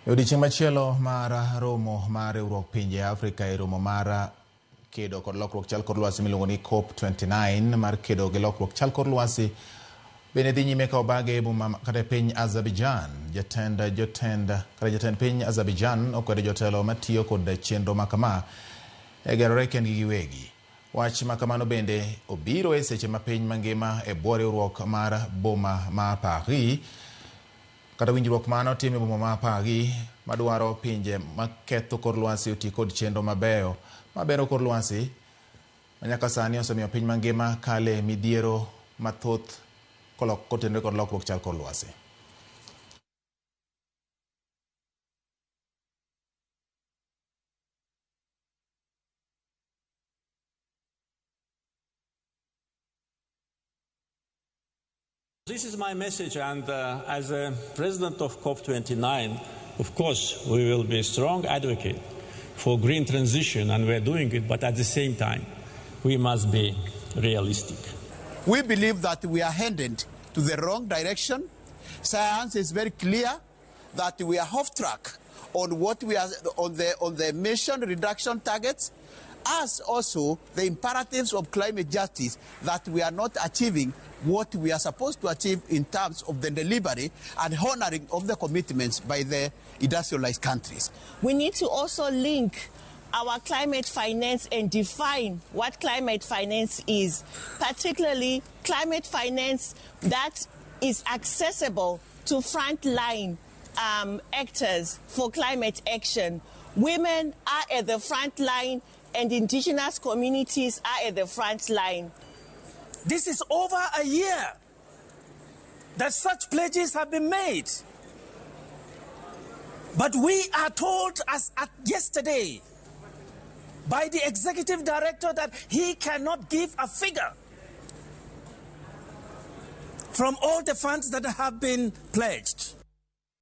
Odiochieng' machielo mar romo mar riwruok pinje Afrika e romo mar kedo kod lokruok chal kod lwasi miluongo ni COP29 mar kedo gi lokruok chal kod lwasi bende dhi nyime ka obage e boma kata piny Azerbaijan. Jatend piny Azerbaijan okwedo jotelo matiyo kod chenro makama e gerore kendgi giwegi. Wach makamano bende obiro e seche ma piny mangima e bwo riwruok mar boma ma Paris kata winjruok mano time boma ma Paris madwaro pinje maketho kor lwasi oti kod chenro mabeyo mabero kor lwasi manyaka sani osemiyo piny mangima kale midhiero mathoth kotenore kod lokruok chal kor lwasi. This is my message, and as a president of COP29, of course, we will be a strong advocate for green transition, and we're doing it, but at the same time, we must be realistic. We believe that we are headed to the wrong direction. Science is very clear that we are off track on what we are on the emission reduction targets, as also the imperatives of climate justice, that we are not achieving what we are supposed to achieve in terms of the delivery and honoring of the commitments by the industrialized countries. We need to also link our climate finance and define what climate finance is, particularly climate finance that is accessible to frontline actors for climate action. Women are at the front line and indigenous communities are at the front line. This is over a year that such pledges have been made. But we are told as at yesterday by the executive director that he cannot give a figure from all the funds that have been pledged.